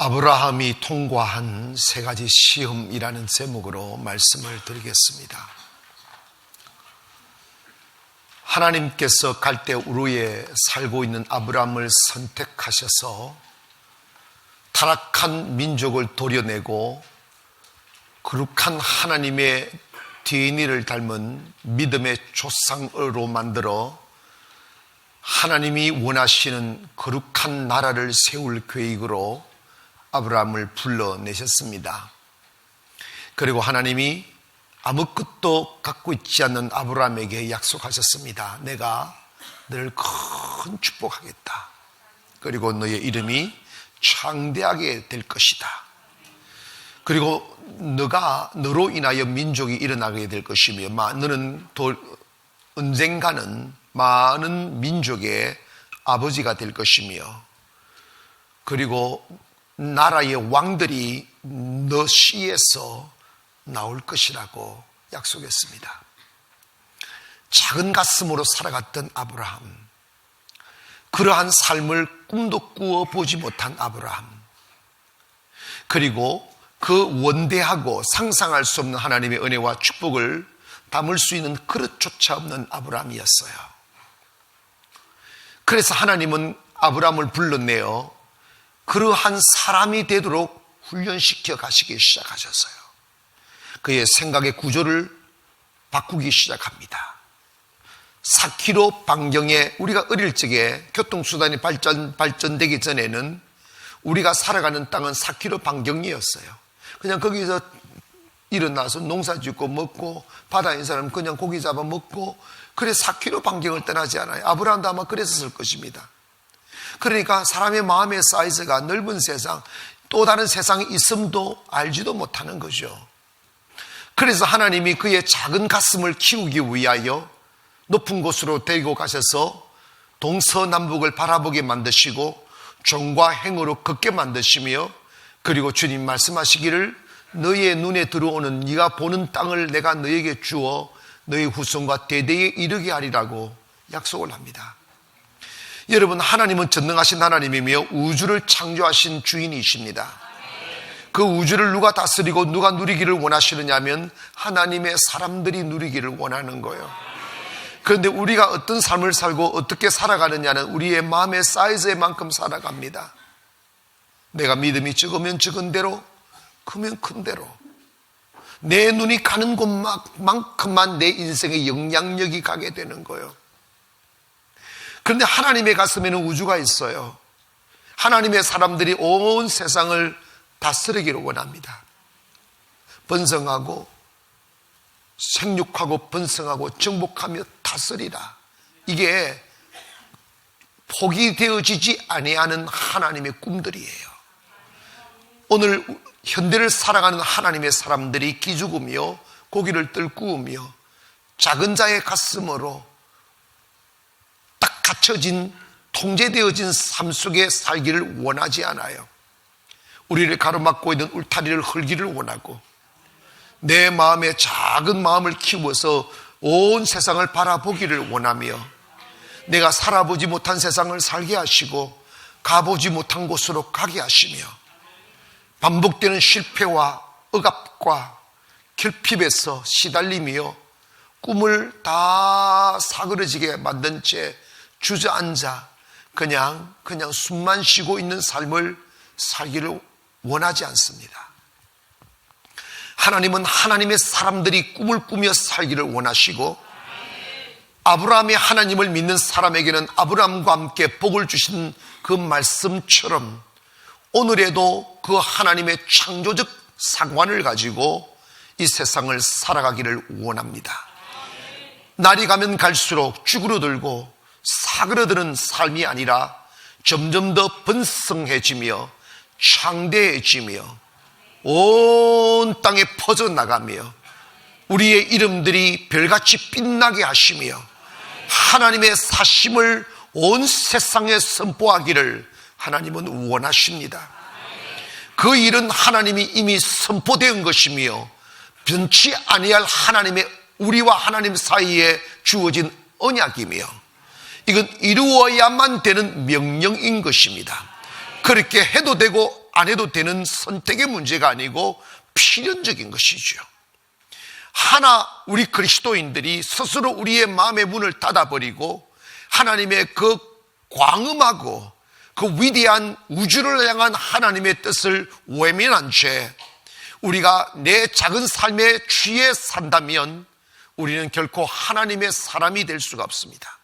아브라함이 통과한 세 가지 시험이라는 제목으로 말씀을 드리겠습니다. 하나님께서 갈대 우르에 살고 있는 아브라함을 선택하셔서 타락한 민족을 도려내고 거룩한 하나님의 DNA를 닮은 믿음의 조상으로 만들어 하나님이 원하시는 거룩한 나라를 세울 계획으로 아브라함을 불러내셨습니다. 그리고 하나님이 아무것도 갖고 있지 않는 아브라함에게 약속하셨습니다. 내가 너를 큰 축복하겠다. 그리고 너의 이름이 창대하게 될 것이다. 그리고 너로 인하여 민족이 일어나게 될 것이며 너는 언젠가는 많은 민족의 아버지가 될 것이며 그리고 나라의 왕들이 너 씨에서 나올 것이라고 약속했습니다. 작은 가슴으로 살아갔던 아브라함, 그러한 삶을 꿈도 꾸어보지 못한 아브라함, 그리고 그 원대하고 상상할 수 없는 하나님의 은혜와 축복을 담을 수 있는 그릇조차 없는 아브라함이었어요. 그래서 하나님은 아브라함을 불러내어 그러한 사람이 되도록 훈련시켜 가시기 시작하셨어요. 그의 생각의 구조를 바꾸기 시작합니다. 4km 반경에 우리가 어릴 적에 교통수단이 발전되기 전에는 우리가 살아가는 땅은 4km 반경이었어요. 그냥 거기서 일어나서 농사 짓고 먹고 바다에 있는 사람은 그냥 고기 잡아 먹고 그래 4km 반경을 떠나지 않아요. 아브라함도 아마 그랬을 것입니다. 그러니까 사람의 마음의 사이즈가 넓은 세상, 또 다른 세상이 있음도 알지도 못하는 거죠. 그래서 하나님이 그의 작은 가슴을 키우기 위하여 높은 곳으로 데리고 가셔서 동서남북을 바라보게 만드시고 정과 행으로 걷게 만드시며 그리고 주님 말씀하시기를 너의 눈에 들어오는 네가 보는 땅을 내가 너에게 주어 너의 후손과 대대에 이르게 하리라고 약속을 합니다. 여러분, 하나님은 전능하신 하나님이며 우주를 창조하신 주인이십니다. 그 우주를 누가 다스리고 누가 누리기를 원하시느냐 하면 하나님의 사람들이 누리기를 원하는 거예요. 그런데 우리가 어떤 삶을 살고 어떻게 살아가느냐는 우리의 마음의 사이즈에 만큼 살아갑니다. 내가 믿음이 적으면 적은 대로, 크면 큰 대로 내 눈이 가는 곳만큼만 내 인생의 영향력이 가게 되는 거예요. 그런데 하나님의 가슴에는 우주가 있어요. 하나님의 사람들이 온 세상을 다스리기를 원합니다. 번성하고 생육하고 번성하고 정복하며 다스리라. 이게 포기되어지지 아니하는 하나님의 꿈들이에요. 오늘 현대를 살아가는 하나님의 사람들이 기죽으며 고기를 떨구으며 작은 자의 가슴으로 딱 갇혀진 통제되어진 삶 속에 살기를 원하지 않아요. 우리를 가로막고 있는 울타리를 헐기를 원하고 내 마음의 작은 마음을 키워서 온 세상을 바라보기를 원하며 내가 살아보지 못한 세상을 살게 하시고 가보지 못한 곳으로 가게 하시며 반복되는 실패와 억압과 결핍에서 시달리며 꿈을 다 사그러지게 만든 채 주저앉아 그냥 숨만 쉬고 있는 삶을 살기를 원하지 않습니다. 하나님은 하나님의 사람들이 꿈을 꾸며 살기를 원하시고 아브라함이 하나님을 믿는 사람에게는 아브라함과 함께 복을 주신 그 말씀처럼 오늘에도 그 하나님의 창조적 상관을 가지고 이 세상을 살아가기를 원합니다. 날이 가면 갈수록 쭈그러들고 사그러드는 삶이 아니라 점점 더 번성해지며 창대해지며 온 땅에 퍼져나가며 우리의 이름들이 별같이 빛나게 하시며 하나님의 사심을 온 세상에 선포하기를 하나님은 원하십니다. 그 일은 하나님이 이미 선포된 것이며 변치 아니할 하나님의 우리와 하나님 사이에 주어진 언약이며 이건 이루어야만 되는 명령인 것입니다. 그렇게 해도 되고 안 해도 되는 선택의 문제가 아니고 필연적인 것이죠. 하나 우리 그리스도인들이 스스로 우리의 마음의 문을 닫아버리고 하나님의 그 광음하고 그 위대한 우주를 향한 하나님의 뜻을 외면한 채 우리가 내 작은 삶에 취해 산다면 우리는 결코 하나님의 사람이 될 수가 없습니다.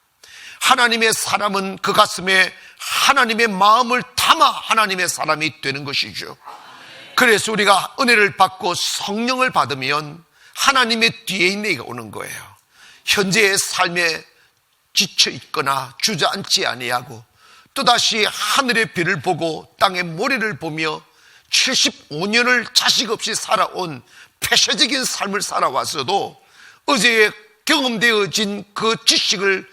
하나님의 사람은 그 가슴에 하나님의 마음을 담아 하나님의 사람이 되는 것이죠. 그래서 우리가 은혜를 받고 성령을 받으면 하나님의 뒤에 있는 이가 오는 거예요. 현재의 삶에 지쳐 있거나 주저앉지 아니하고 또다시 하늘의 별을 보고 땅의 모래를 보며 75년을 자식 없이 살아온 폐쇄적인 삶을 살아왔어도 어제에 경험되어진 그 지식을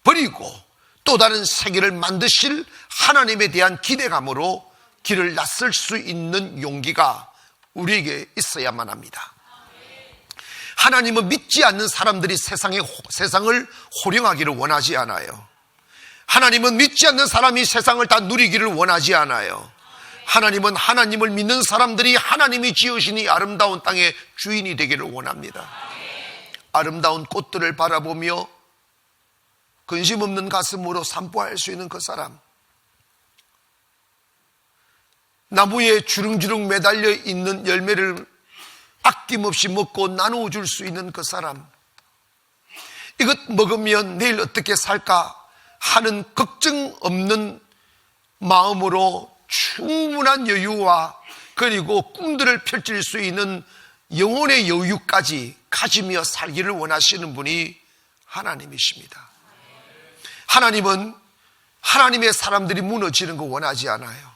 버리고 또 다른 세계를 만드실 하나님에 대한 기대감으로 길을 나설 수 있는 용기가 우리에게 있어야만 합니다. 하나님은 믿지 않는 사람들이 세상을 호령하기를 원하지 않아요. 하나님은 믿지 않는 사람이 세상을 다 누리기를 원하지 않아요. 하나님은 하나님을 믿는 사람들이 하나님이 지으신 이 아름다운 땅의 주인이 되기를 원합니다. 아름다운 꽃들을 바라보며 근심 없는 가슴으로 산보할 수 있는 그 사람, 나무에 주릉주릉 매달려 있는 열매를 아낌없이 먹고 나누어 줄 수 있는 그 사람, 이것 먹으면 내일 어떻게 살까 하는 걱정 없는 마음으로 충분한 여유와 그리고 꿈들을 펼칠 수 있는 영혼의 여유까지 가지며 살기를 원하시는 분이 하나님이십니다. 하나님은 하나님의 사람들이 무너지는 거 원하지 않아요.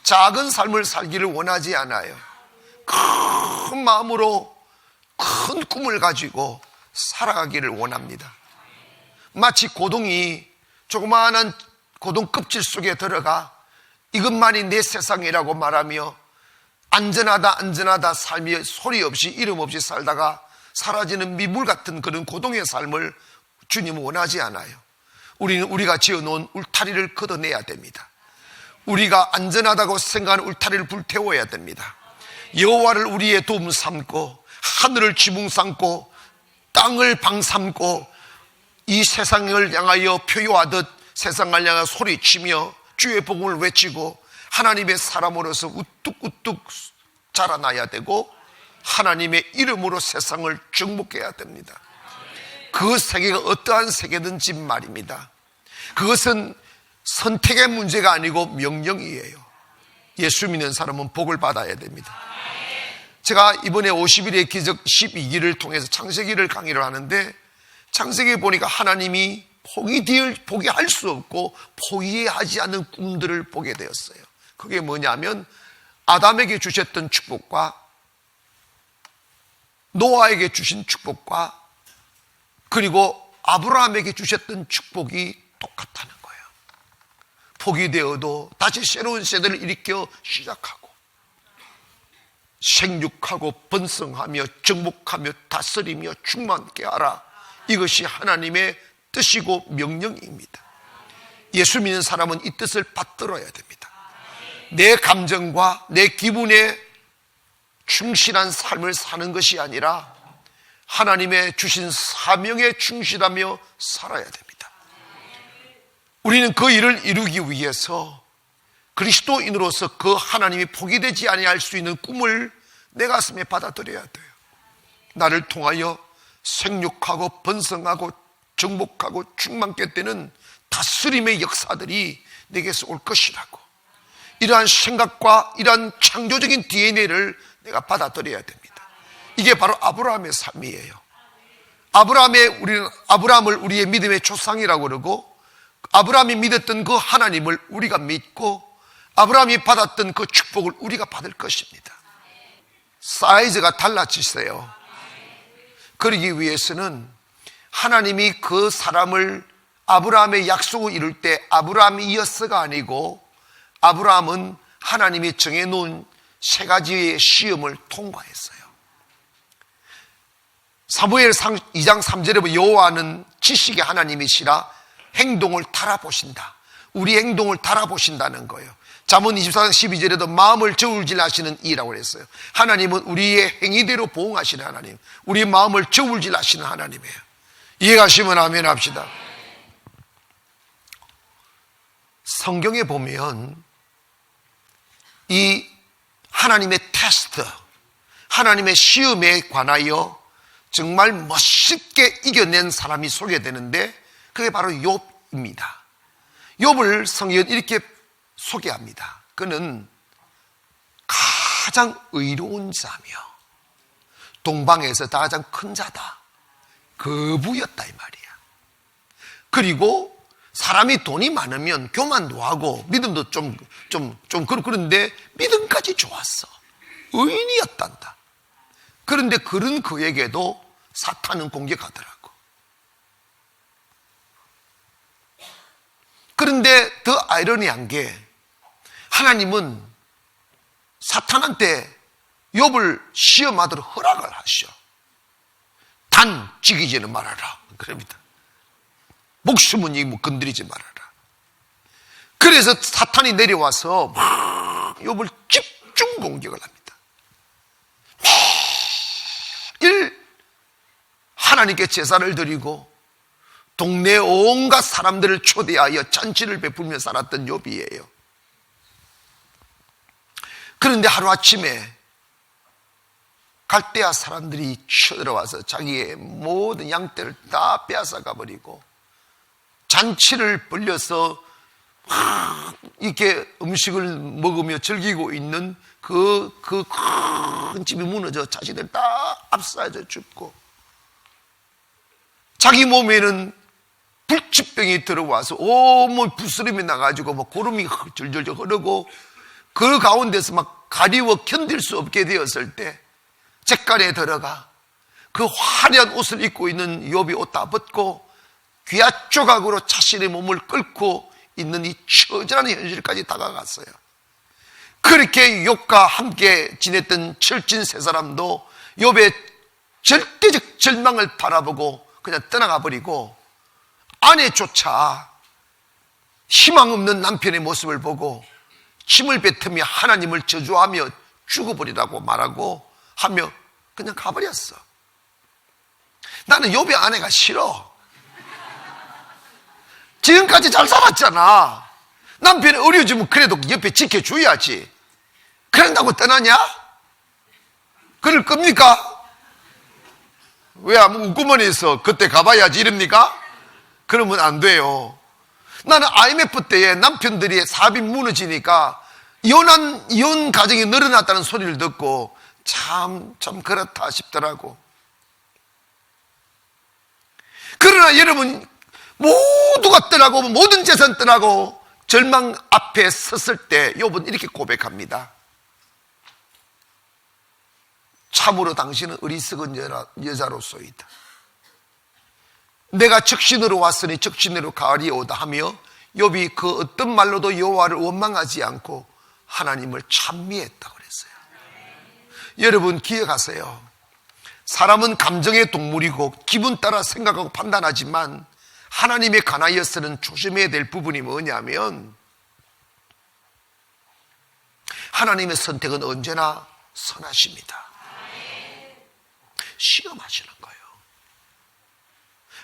작은 삶을 살기를 원하지 않아요. 큰 마음으로 큰 꿈을 가지고 살아가기를 원합니다. 마치 고동이 조그마한 고동 껍질 속에 들어가 이것만이 내 세상이라고 말하며 안전하다 삶이 소리 없이 이름 없이 살다가 사라지는 미물 같은 그런 고동의 삶을 주님은 원하지 않아요. 우리는 우리가 지어놓은 울타리를 걷어내야 됩니다. 우리가 안전하다고 생각하는 울타리를 불태워야 됩니다. 여호와를 우리의 도움 삼고 하늘을 지붕 삼고 땅을 방 삼고 이 세상을 향하여 표효하듯 세상을 향하여 소리치며 주의 복음을 외치고 하나님의 사람으로서 우뚝우뚝 자라나야 되고 하나님의 이름으로 세상을 정복해야 됩니다. 그 세계가 어떠한 세계든지 말입니다. 그것은 선택의 문제가 아니고 명령이에요. 예수 믿는 사람은 복을 받아야 됩니다. 제가 이번에 50일의 기적 12기를 통해서 창세기를 강의를 하는데 창세기에 보니까 하나님이 포기할 수 없고 포기하지 않는 꿈들을 보게 되었어요. 그게 뭐냐면 아담에게 주셨던 축복과 노아에게 주신 축복과 그리고 아브라함에게 주셨던 축복이 똑같다는 거예요. 포기되어도 다시 새로운 세대를 일으켜 시작하고 생육하고 번성하며 정복하며 다스리며 충만케 하라. 이것이 하나님의 뜻이고 명령입니다. 예수 믿는 사람은 이 뜻을 받들어야 됩니다. 내 감정과 내 기분에 충실한 삶을 사는 것이 아니라 하나님의 주신 사명에 충실하며 살아야 됩니다. 우리는 그 일을 이루기 위해서 그리스도인으로서 그 하나님이 포기되지 아니할 수 있는 꿈을 내 가슴에 받아들여야 돼요. 나를 통하여 생육하고 번성하고 정복하고 충만케 되는 다스림의 역사들이 내게서 올 것이라고, 이러한 생각과 이러한 창조적인 DNA를 내가 받아들여야 됩니다. 이게 바로 아브라함의 삶이에요. 아브라함을 우리의 믿음의 조상이라고 그러고 아브라함이 믿었던 그 하나님을 우리가 믿고 아브라함이 받았던 그 축복을 우리가 받을 것입니다. 사이즈가 달라지세요. 그러기 위해서는 하나님이 그 사람을 아브라함의 약속을 이룰 때 아브라함이었어가 아니고 아브라함은 하나님이 정해놓은 세 가지의 시험을 통과했어요. 사무엘 2장 3절에 보면 여호와는 지식의 하나님이시라 행동을 달아보신다. 우리 행동을 달아보신다는 거예요. 잠언 24장 12절에도 마음을 저울질하시는 이라고 그랬어요. 하나님은 우리의 행위대로 보응하시는 하나님, 우리 마음을 저울질하시는 하나님이에요. 이해가시면 아멘 합시다. 성경에 보면 이 하나님의 테스트, 하나님의 시험에 관하여 정말 멋있게 이겨낸 사람이 소개되는데 그게 바로 욥입니다. 욥을 성경은 이렇게 소개합니다. 그는 가장 의로운 자며 동방에서 가장 큰 자다. 거부였다 이 말이야. 그리고 사람이 돈이 많으면 교만도 하고 믿음도 좀 그런데 믿음까지 좋았어. 의인이었단다. 그런데 그런 그에게도 사탄은 공격하더라고. 그런데 더 아이러니한 게 하나님은 사탄한테 욥을 시험하도록 허락을 하셔. 단 죽이지는 말아라. 그럽니다. 목숨은 건드리지 말아라. 그래서 사탄이 내려와서 막 욥을 집중 공격을 합니다. 매일 하나님께 제사를 드리고 동네 온갖 사람들을 초대하여 잔치를 베풀며 살았던 욥이에요. 그런데 하루아침에 갈대아 사람들이 쳐들어와서 자기의 모든 양떼를 다 빼앗아가 버리고 잔치를 벌려서 이렇게 음식을 먹으며 즐기고 있는 그 큰 집이 무너져 자신들 다 압사해져 죽고 자기 몸에는 불치병이 들어와서 온몸 부스럼이 나가지고 막 고름이 절절절 흐르고 그 가운데서 막 가리워 견딜 수 없게 되었을 때 잿간에 들어가 그 화려한 옷을 입고 있는 욥이 옷 다 벗고 귀야 조각으로 자신의 몸을 끌고 있는 이 처절한 현실까지 다가갔어요. 그렇게 욥과 함께 지냈던 철진 세 사람도 욥의 절대적 절망을 바라보고 그냥 떠나가 버리고 아내조차 희망 없는 남편의 모습을 보고 침을 뱉으며 하나님을 저주하며 죽어버리라고 말하고 하며 그냥 가버렸어. 나는 욥의 아내가 싫어. 지금까지 잘 살았잖아. 남편이 어려워지면 그래도 옆에 지켜줘야지. 그런다고 떠나냐? 그럴 겁니까? 왜 웃구머니에서 그때 가봐야지 이럽니까? 그러면 안 돼요. 나는 IMF 때에 남편들이 사업이 무너지니까 이혼 가정이 늘어났다는 소리를 듣고 참 그렇다 싶더라고. 그러나 여러분, 모두가 떠나고 모든 재산 떠나고 절망 앞에 섰을 때 욥은 이렇게 고백합니다. 참으로 당신은 어리석은 여자로소이다. 내가 적신으로 왔으니 적신으로 가리오다 하며 욥이 그 어떤 말로도 여호와를 원망하지 않고 하나님을 찬미했다고 그랬어요. 여러분 기억하세요. 사람은 감정의 동물이고 기분 따라 생각하고 판단하지만 하나님에 관하여서는 조심해야 될 부분이 뭐냐면 하나님의 선택은 언제나 선하십니다. 시험하시는 거예요.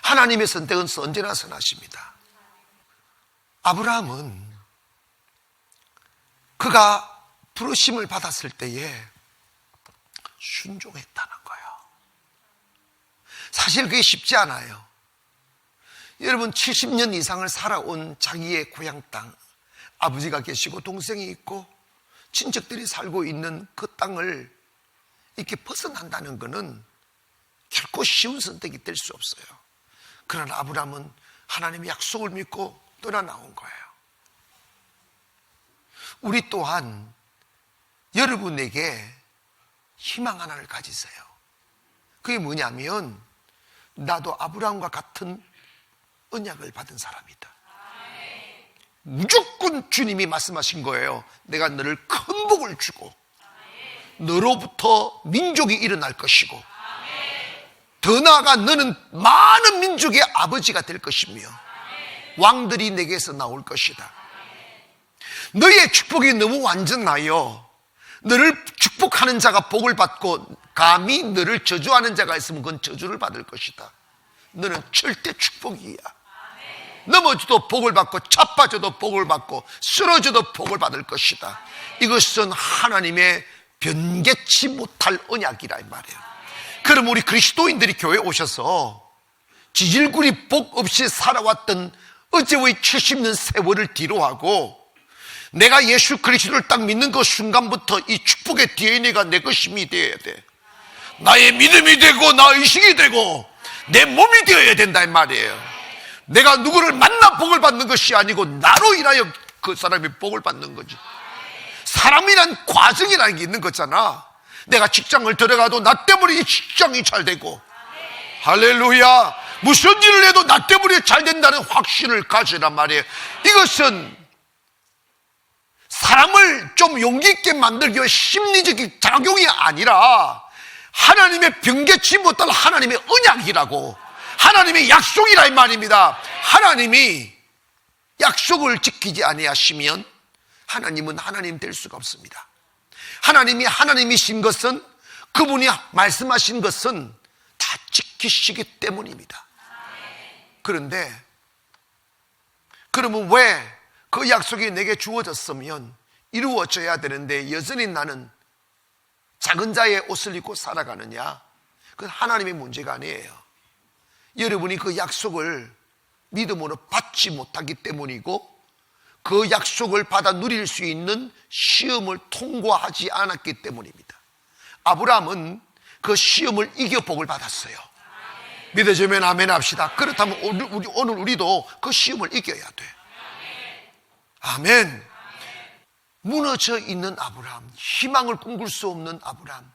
하나님의 선택은 언제나 선하십니다. 아브라함은 그가 부르심을 받았을 때에 순종했다는 거예요. 사실 그게 쉽지 않아요. 여러분 70년 이상을 살아온 자기의 고향 땅, 아버지가 계시고 동생이 있고 친척들이 살고 있는 그 땅을 이렇게 벗어난다는 것은 결코 쉬운 선택이 될 수 없어요. 그러나 아브라함은 하나님의 약속을 믿고 떠나 나온 거예요. 우리 또한 여러분에게 희망 하나를 가지세요. 그게 뭐냐면 나도 아브라함과 같은 언약을 받은 사람이다. 무조건 주님이 말씀하신 거예요. 내가 너를 큰 복을 주고 너로부터 민족이 일어날 것이고 더 나아가 너는 많은 민족의 아버지가 될 것이며 왕들이 내게서 나올 것이다. 너의 축복이 너무 완전하여 너를 축복하는 자가 복을 받고 감히 너를 저주하는 자가 있으면 그건 저주를 받을 것이다. 너는 절대 축복이야. 넘어져도 복을 받고 자빠져도 복을 받고 쓰러져도 복을 받을 것이다. 이것은 하나님의 변개치 못할 언약이라 이 말이에요. 그럼 우리 그리스도인들이 교회에 오셔서 지질구리 복 없이 살아왔던 어제의 70년 세월을 뒤로하고 내가 예수 그리스도를 딱 믿는 그 순간부터 이 축복의 DNA가 내 것임이 되어야 돼. 나의 믿음이 되고 나의 의식이 되고 내 몸이 되어야 된다 이 말이에요. 내가 누구를 만나 복을 받는 것이 아니고 나로 인하여 그 사람이 복을 받는 거지. 사람이란 과정이라는 게 있는 거잖아. 내가 직장을 들어가도 나 때문에 이 직장이 잘 되고, 할렐루야, 무슨 일을 해도 나 때문에 잘 된다는 확신을 가지란 말이에요. 이것은 사람을 좀 용기 있게 만들기 위한 심리적인 작용이 아니라 하나님의 변개치 못할 하나님의 언약이라고, 하나님의 약속이라 이 말입니다. 하나님이 약속을 지키지 아니하시면 하나님은 하나님 될 수가 없습니다. 하나님이 하나님이신 것은, 그분이 말씀하신 것은 다 지키시기 때문입니다. 그런데 그러면 왜 그 약속이 내게 주어졌으면 이루어져야 되는데 여전히 나는 작은 자의 옷을 입고 살아가느냐? 그건 하나님의 문제가 아니에요. 여러분이 그 약속을 믿음으로 받지 못하기 때문이고 그 약속을 받아 누릴 수 있는 시험을 통과하지 않았기 때문입니다. 아브라함은 그 시험을 이겨 복을 받았어요. 믿어지면 아멘 합시다. 그렇다면 오늘 우리도 그 시험을 이겨야 돼. 아멘. 무너져 있는 아브라함, 희망을 꿈꿀 수 없는 아브라함,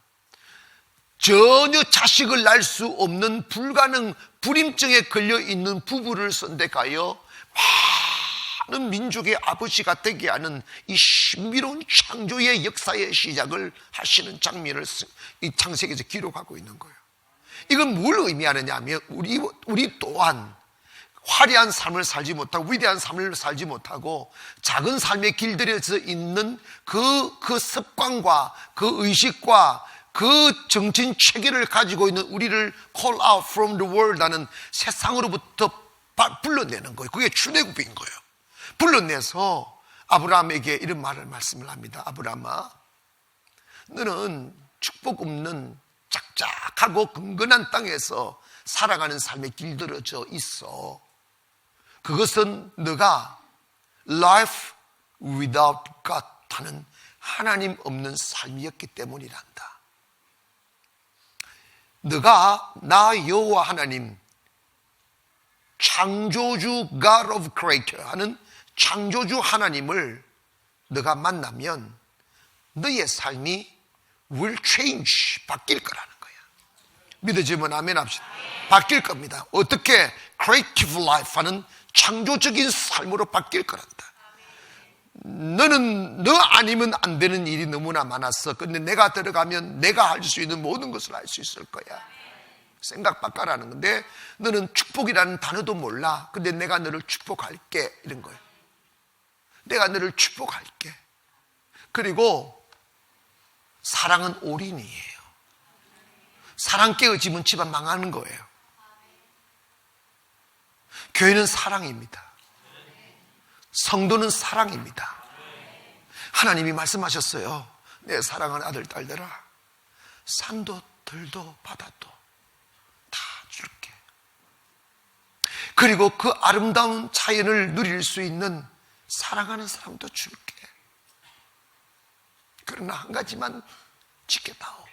전혀 자식을 낳을 수 없는 불가능 불임증에 걸려있는 부부를 선택하여 많은 민족의 아버지가 되게 하는 이 신비로운 창조의 역사의 시작을 하시는 장면을 이 창세기에서 기록하고 있는 거예요. 이건 뭘 의미하느냐 하면 우리 또한 화려한 삶을 살지 못하고 위대한 삶을 살지 못하고 작은 삶에 길들여져 있는 그 습관과 그 의식과 그 정신 체계를 가지고 있는 우리를 call out from the world 하는 세상으로부터 불러내는 거예요. 그게 출애굽인 거예요. 불러내서 아브라함에게 이런 말씀을 합니다. 아브라함아, 너는 축복 없는 짝짝하고 근근한 땅에서 살아가는 삶에 길들여져 있어. 그것은 너가 life without God 하는 하나님 없는 삶이었기 때문이란다. 너가 나 여호와 하나님 창조주 God of Creator 하는 창조주 하나님을 너가 만나면 너의 삶이 will change, 바뀔 거라는 거야. 믿어지면 아멘 합시다. 바뀔 겁니다. 어떻게? creative life 하는 창조적인 삶으로 바뀔 거란다. 너는 너 아니면 안 되는 일이 너무나 많았어. 근데 내가 들어가면 내가 할 수 있는 모든 것을 할 수 있을 거야. 생각 바꿔라는 건데, 너는 축복이라는 단어도 몰라. 근데 내가 너를 축복할게, 이런 거예요. 내가 너를 축복할게. 그리고 사랑은 올인이에요. 사랑 깨어지면 집안 망하는 거예요. 교회는 사랑입니다. 성도는 사랑입니다. 하나님이 말씀하셨어요. 내 사랑하는 아들, 딸들아, 산도 들도 바다도 다 줄게. 그리고 그 아름다운 자연을 누릴 수 있는 사랑하는 사람도 줄게. 그러나 한 가지만 지켜다오.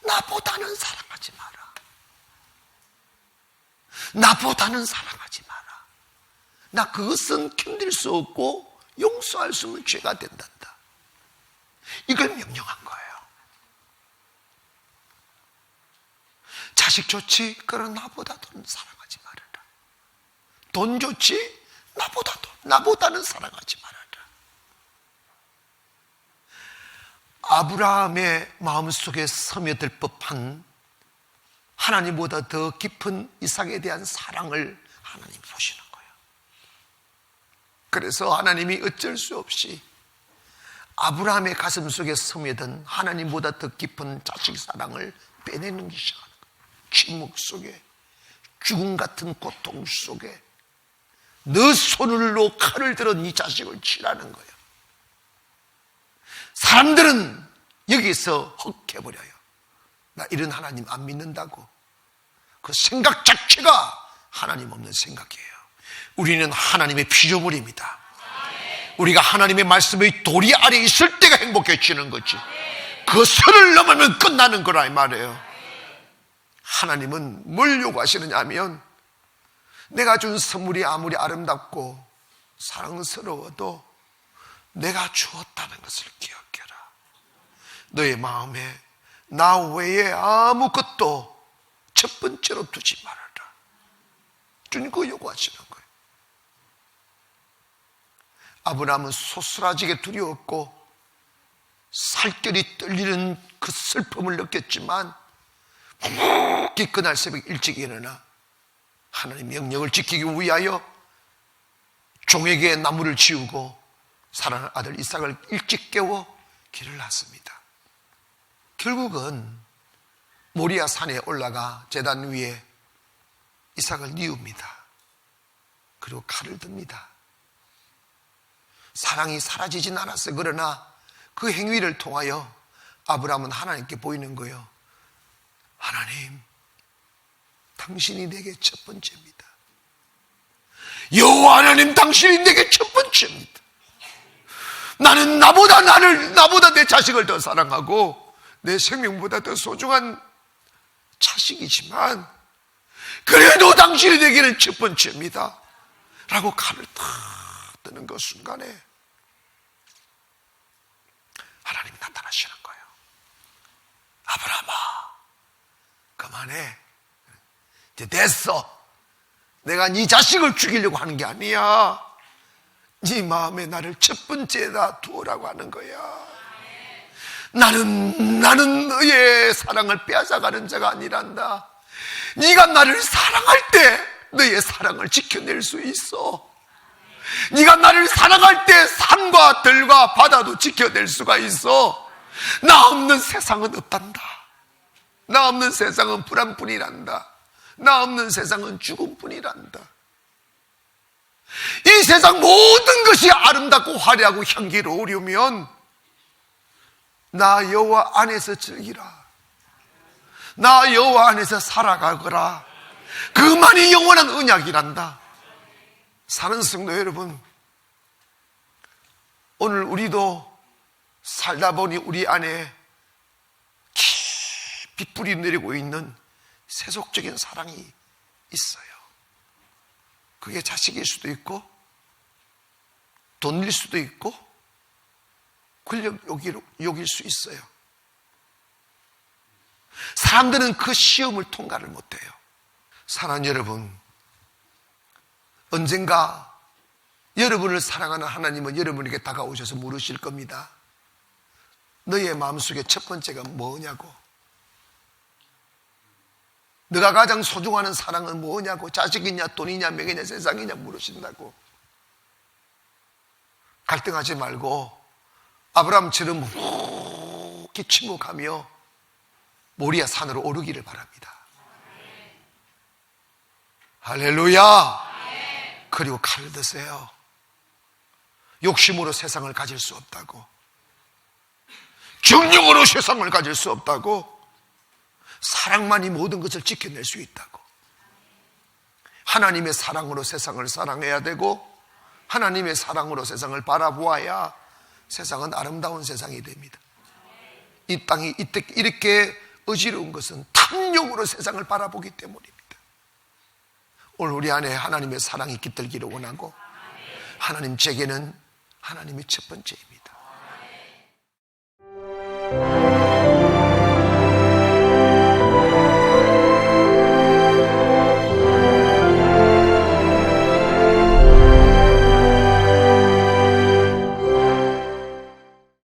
나보다는 사랑하지 마라. 나보다는 사랑하지 마라. 나 그것은 견딜 수 없고 용서할 수 없는 죄가 된단다. 이걸 명령한 거예요. 자식 좋지? 그럼 나보다는 사랑하지 말아라. 돈 좋지? 나보다는 사랑하지 말아라. 아브라함의 마음속에 스며들 법한 하나님보다 더 깊은 이삭에 대한 사랑을 하나님 보시는 거예요. 그래서 하나님이 어쩔 수 없이 아브라함의 가슴 속에 스며든 하나님보다 더 깊은 자식 사랑을 빼내는 것이야. 침묵 속에, 죽음 같은 고통 속에 너 손으로 칼을 들어 네 자식을 치라는 거야. 사람들은 여기서 헉해버려요. 나 이런 하나님 안 믿는다고. 그 생각 자체가 하나님 없는 생각이에요. 우리는 하나님의 피조물입니다. 우리가 하나님의 말씀의 도리 아래 있을 때가 행복해지는 거지. 그 선을 넘으면 끝나는 거라 이 말이에요. 하나님은 뭘 요구하시느냐 하면 내가 준 선물이 아무리 아름답고 사랑스러워도 내가 주었다는 것을 기억해라. 너의 마음에 나 외에 아무것도 첫 번째로 두지 말아라. 주님 그거 요구하시는 거예요. 아브라함은 소스라지게 두려웠고 살결이 떨리는 그 슬픔을 느꼈지만 묵묵히 그날 새벽 일찍 일어나 하나님 명령을 지키기 위하여 종에게 나무를 지우고 사랑하는 아들 이삭을 일찍 깨워 길을 났습니다. 결국은 모리아 산에 올라가 제단 위에 이삭을 뉘웁니다. 그리고 칼을 듭니다. 사랑이 사라지진 않았어요. 그러나 그 행위를 통하여 아브라함은 하나님께 보이는 거예요. 하나님, 당신이 내게 첫 번째입니다. 여호와 하나님, 당신이 내게 첫 번째입니다. 나는 나보다 내 자식을 더 사랑하고 내 생명보다 더 소중한 자식이지만 그래도 당신이 내게는 첫 번째입니다. 라고 칼을 탁 드는 그 순간에 하나님이 나타나시는 거예요. 아브라함아, 그만해. 이제 됐어. 내가 네 자식을 죽이려고 하는 게 아니야. 네 마음에 나를 첫 번째에다 두으라고 하는 거야. 나는 너의 사랑을 빼앗아가는 자가 아니란다. 네가 나를 사랑할 때 너의 사랑을 지켜낼 수 있어. 네가 나를 사랑할 때 산과 들과 바다도 지켜낼 수가 있어. 나 없는 세상은 없단다. 나 없는 세상은 불안뿐이란다. 나 없는 세상은 죽음뿐이란다. 이 세상 모든 것이 아름답고 화려하고 향기로우려면 나 여호와 안에서 즐기라. 나 여호와 안에서 살아가거라. 그만이 영원한 언약이란다. 사는 성도 여러분, 오늘 우리도 살다 보니 우리 안에 깊이 뿌리 내리고 있는 세속적인 사랑이 있어요. 그게 자식일 수도 있고 돈일 수도 있고 권력욕일 수 있어요. 사람들은 그 시험을 통과를 못해요. 사랑하는 여러분, 언젠가 여러분을 사랑하는 하나님은 여러분에게 다가오셔서 물으실 겁니다. 너의 마음속에 첫 번째가 뭐냐고. 너가 가장 소중한 사랑은 뭐냐고. 자식이냐 돈이냐 명예냐 세상이냐 물으신다고. 갈등하지 말고 아브라함처럼 묵묵히 침묵하며 모리아 산으로 오르기를 바랍니다. 할렐루야. 그리고 칼을 드세요. 욕심으로 세상을 가질 수 없다고, 정욕으로 세상을 가질 수 없다고, 사랑만이 모든 것을 지켜낼 수 있다고. 하나님의 사랑으로 세상을 사랑해야 되고 하나님의 사랑으로 세상을 바라보아야 세상은 아름다운 세상이 됩니다. 이 땅이 이렇게 어지러운 것은 탐욕으로 세상을 바라보기 때문입니다. 오늘 우리 안에 하나님의 사랑이 깃들기를 원하고 하나님 제게는 하나님이 첫 번째입니다.